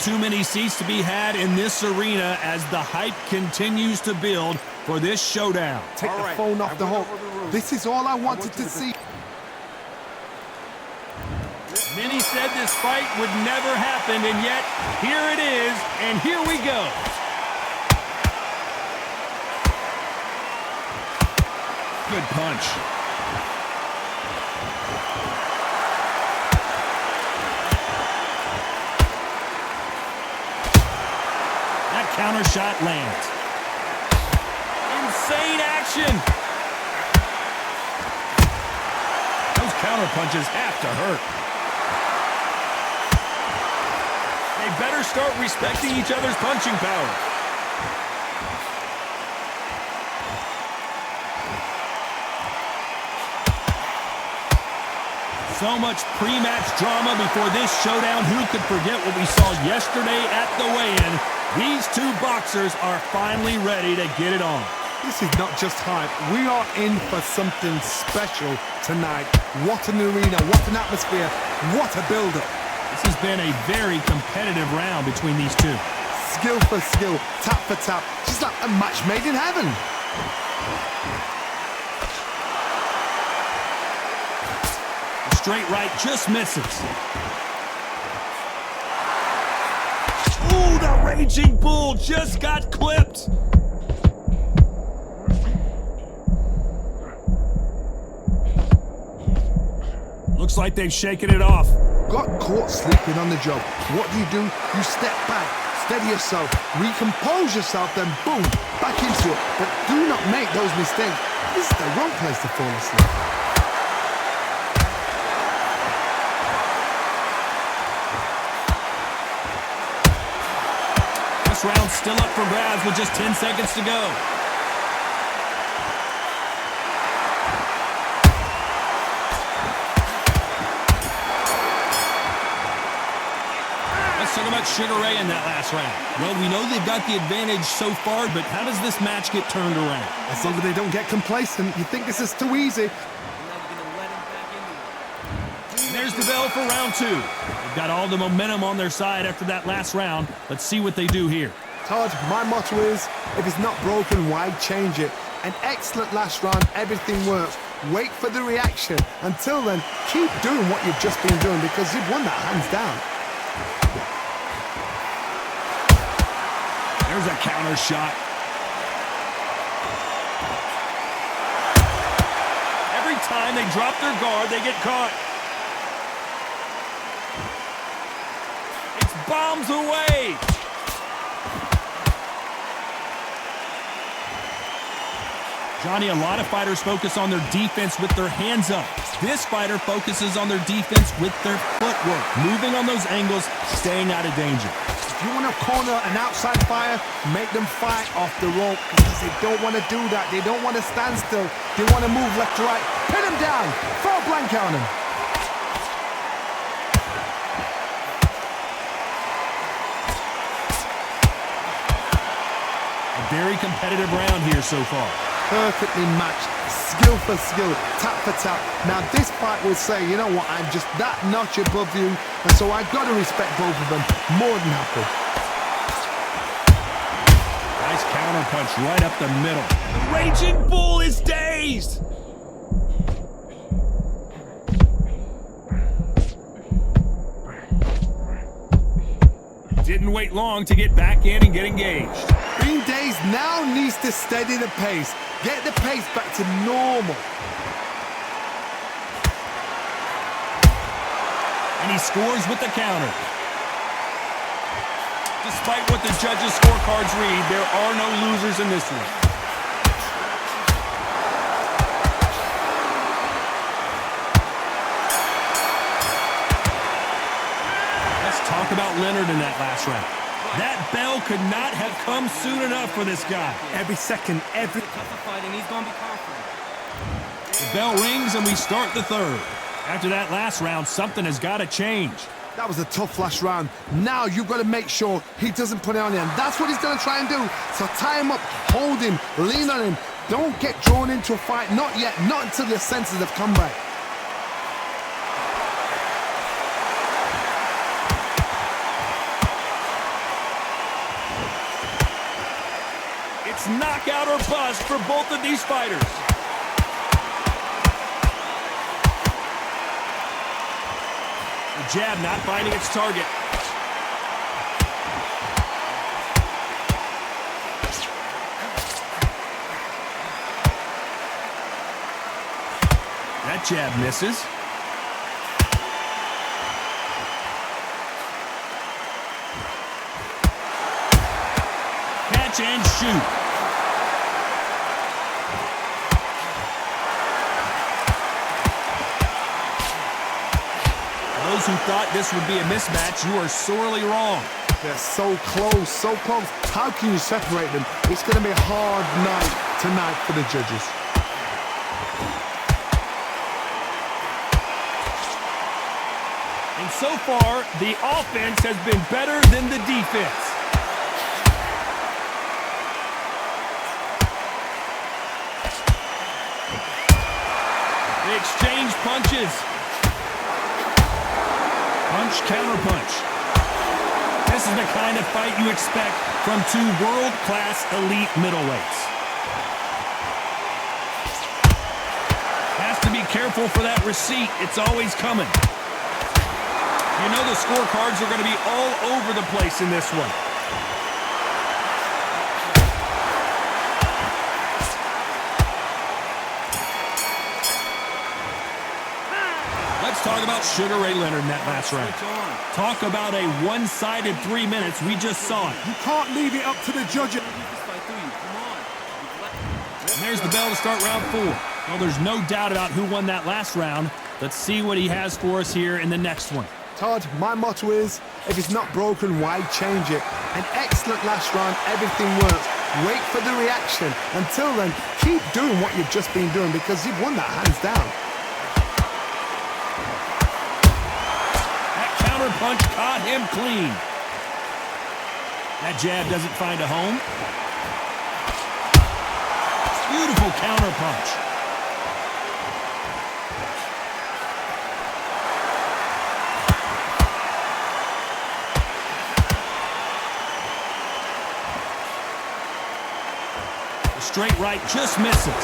too many seats to be had in this arena as the hype continues to build for this showdown. Take the phone off the hook. This is all I wanted to see. Many said this fight would never happen, and yet here it is, and here we go. Good punch. That counter shot lands. Insane action. Those counter punches have to hurt. They better start respecting each other's punching power. So much pre-match drama before this showdown. Who could forget what we saw yesterday at the weigh-in? These two boxers are finally ready to get it on. This is not just hype. We are in for something special tonight. What an arena, what an atmosphere, what a build-up. This has been a very competitive round between these two. Skill for skill, tap for tap, just like a match made in heaven. The straight right just misses. Ooh, the Raging Bull just got clipped. Looks like they've shaken it off. Got caught sleeping on the job. What do? You step back, steady yourself, recompose yourself, then boom, back into it. But do not make those mistakes. This is the wrong place to fall asleep. This round's still up for grabs with just 10 seconds to go. Talk about Sugar Ray in that last round. Well, we know they've got the advantage so far, but how does this match get turned around? As long as they don't get complacent, you think this is too easy. There's the bell for round two. They've got all the momentum on their side after that last round. Let's see what they do here. Todd, my motto is, if it's not broken, why change it? An excellent last round, everything works. Wait for the reaction. Until then, keep doing what you've just been doing because you've won that hands down. There's a counter shot. Every time they drop their guard, they get caught. It's bombs away. Johnny, a lot of fighters focus on their defense with their hands up. This fighter focuses on their defense with their footwork, moving on those angles, staying out of danger. If you want to corner an outside fighter, make them fight off the rope because they don't want to do that. They don't want to stand still. They want to move left to right. Pin them down. Throw a blanket on them. A very competitive round here so far. Perfectly matched, skill for skill, tap for tap. Now this fight will say, you know what, I'm just that notch above you, and so I've got to respect both of them. More than happy. Nice counter punch right up the middle. The Raging Bull is dazed. Didn't wait long to get back in and get engaged. Being dazed now needs to steady the pace. Get the pace back to normal. And he scores with the counter. Despite what the judges' scorecards read, there are no losers in this one. Let's talk about Leonard in that last round. That bell could not have come soon enough for this guy. Every second, every... The bell rings and we start the third. After that last round, something has got to change. That was a tough last round. Now you've got to make sure he doesn't put it on him. That's what he's going to try and do. So tie him up, hold him, lean on him. Don't get drawn into a fight. Not yet. Not until your senses have come back. It's knockout or bust for both of these fighters. The jab not finding its target. That jab misses. Catch and shoot. Those who thought this would be a mismatch, you are sorely wrong. They're so close, so close. How can you separate them? It's going to be a hard night tonight for the judges. And so far, the offense has been better than the defense. They exchange punches. Punch, counter punch. This is the kind of fight you expect from two world-class elite middleweights. Has to be careful for that receipt. It's always coming. You know the scorecards are going to be all over the place in this one. Let's talk about Sugar Ray Leonard in that last round. Talk about a one-sided 3 minutes. We just saw it. You can't leave it up to the judges. And there's the bell to start round 4. Well, there's no doubt about who won that last round. Let's see what he has for us here in the next one. Todd, my motto is, if it's not broken, why change it? An excellent last round, everything works. Wait for the reaction. Until then, keep doing what you've just been doing because you've won that hands down. That counter punch caught him clean. That jab doesn't find a home. Beautiful counter punch. Straight right just misses.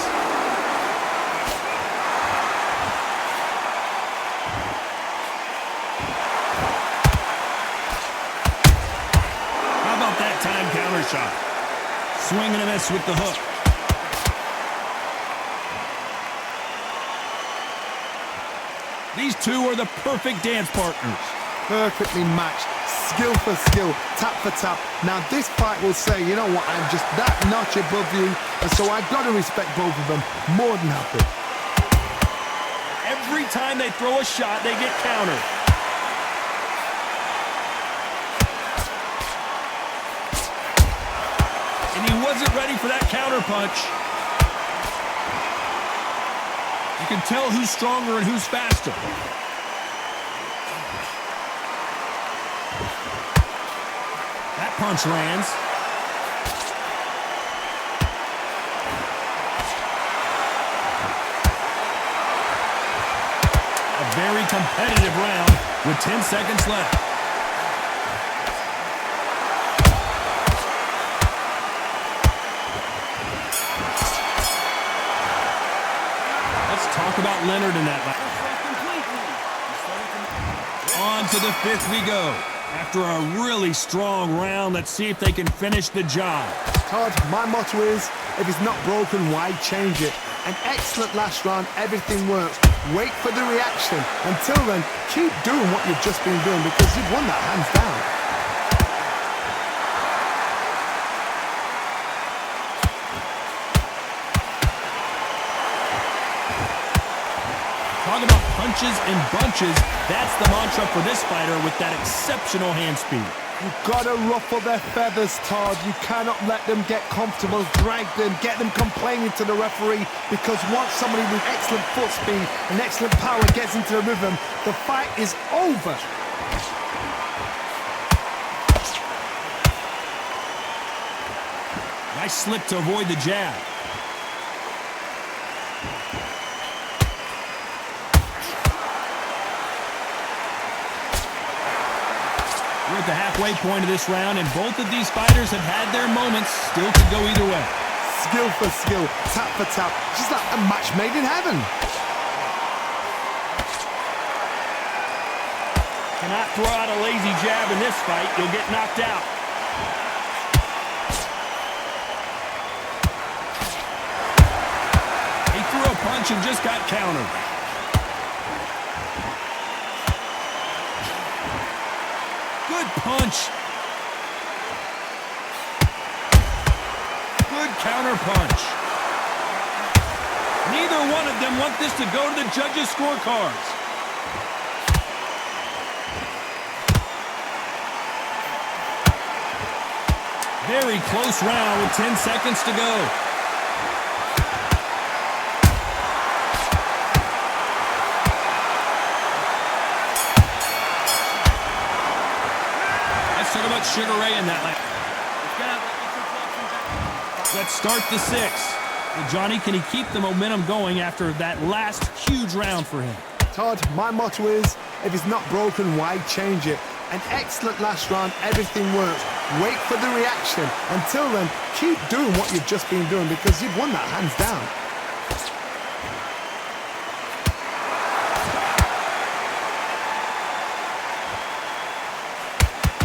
How about that time counter shot? Swing and a miss with the hook. These two are the perfect dance partners. Perfectly matched. Skill for skill, tap for tap. Now this fight will say, you know what, I'm just that notch above you, and so I've got to respect both of them. More than happy. Every time they throw a shot, they get countered. And he wasn't ready for that counter punch. You can tell who's stronger and who's faster. That punch lands. A very competitive round with 10 seconds left. Let's talk about Leonard in that round. On to the 5th we go. After a really strong round, let's see if they can finish the job. Todd, my motto is, if it's not broken, why change it? An excellent last round, everything works. Wait for the reaction. Until then, keep doing what you've just been doing because you've won that hands down. Talk about punches and bunches. That's the mantra for this fighter with that exceptional hand speed. You've got to ruffle their feathers, Todd. You cannot let them get comfortable, drag them, get them complaining to the referee, because once somebody with excellent foot speed and excellent power gets into the rhythm, the fight is over. Nice slip to avoid the jab. We're at the halfway point of this round, and both of these fighters have had their moments. Still could go either way. Skill for skill, tap for tap, just like a match made in heaven. Cannot throw out a lazy jab in this fight. You'll get knocked out. He threw a punch and just got countered. Good punch. Good counter punch. Neither one of them want this to go to the judges' scorecards. Very close round with 10 seconds to go. Let's talk about Sugar Ray in that lane. Let's start the sixth. Well, Johnny, can he keep the momentum going after that last huge round for him? Todd, my motto is, if it's not broken, why change it? An excellent last round, everything works. Wait for the reaction. Until then, keep doing what you've just been doing because you've won that hands down.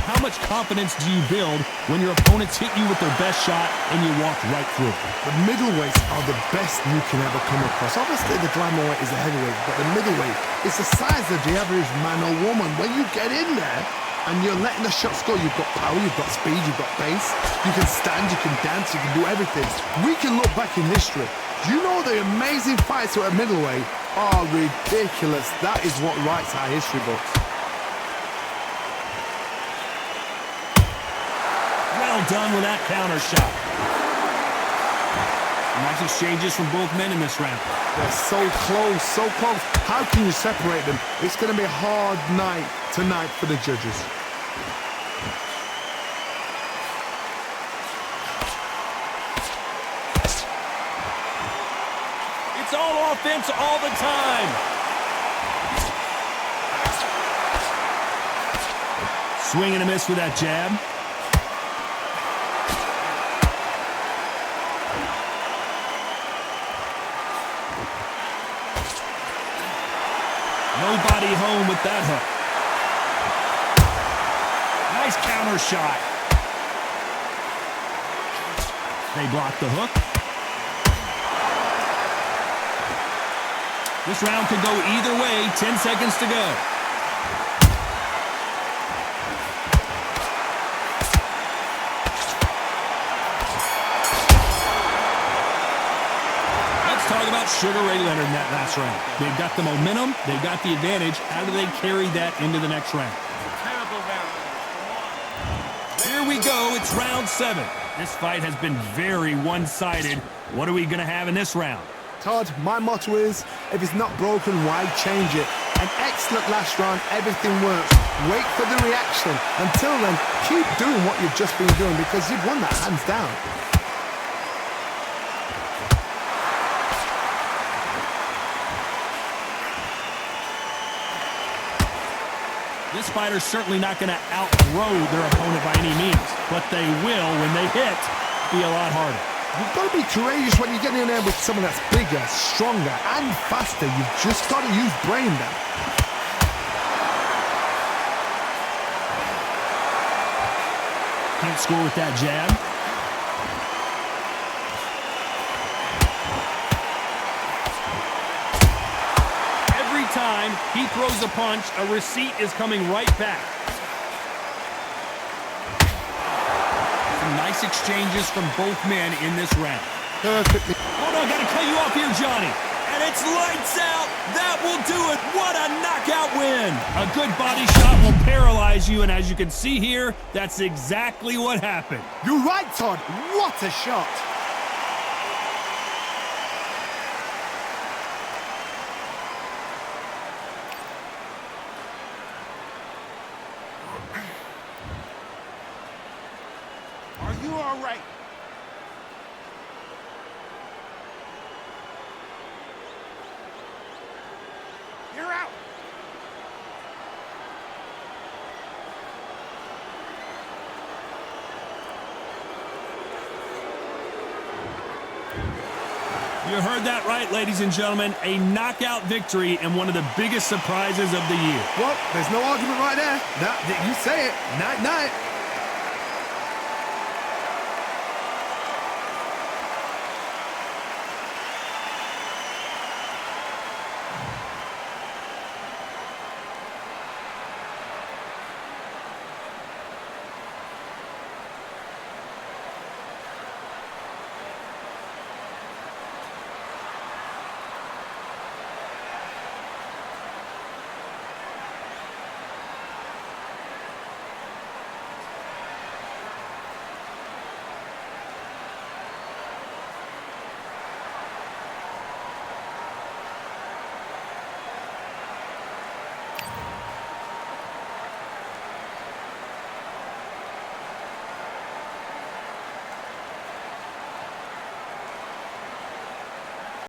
How much confidence do you build when your opponents hit you with their best shot and you walk right through it? The middleweights are the best you can ever come across. Obviously, the glamour weight is the heavyweight, but the middleweight is the size of the average man or woman. When you get in there and you're letting the shots go, you've got power, you've got speed, you've got pace. You can stand, you can dance, you can do everything. We can look back in history. You know the amazing fights at middleweight are ridiculous. That is what writes our history books. Well done with that counter shot. Nice exchanges from both men in this round. They're so close, so close. How can you separate them? It's going to be a hard night tonight for the judges. It's all offense all the time. Swing and a miss with that jab. Nobody home with that hook. Nice counter shot. They block the hook. This round could go either way. 10 seconds to go. Talk about Sugar Ray Leonard in that last round. They've got the momentum. They've got the advantage. How do they carry that into the next round? Here we go. It's round 7. This fight has been very one-sided. What are we going to have in this round? Todd, my motto is, if it's not broken, why change it? An excellent last round. Everything works. Wait for the reaction. Until then, keep doing what you've just been doing because you've won that hands down. This fighter's certainly not going to outthrow their opponent by any means, but they will, when they hit, be a lot harder. You've got to be courageous when you're getting in there with someone that's bigger, stronger, and faster. You've just got to use brain there. Can't score with that jab. Time he throws a punch, a receipt is coming right back. Some nice exchanges from both men in this round. Perfectly. Hold on, gotta cut you off here, Johnny. And it's lights out. That will do it. What a knockout win. A good body shot will paralyze you, and as you can see here, that's exactly what happened. You're right, Todd. What a shot. Are you all right? You're out. You heard that right, ladies and gentlemen. A knockout victory and one of the biggest surprises of the year. Well, there's no argument right there. You say it. Night-night.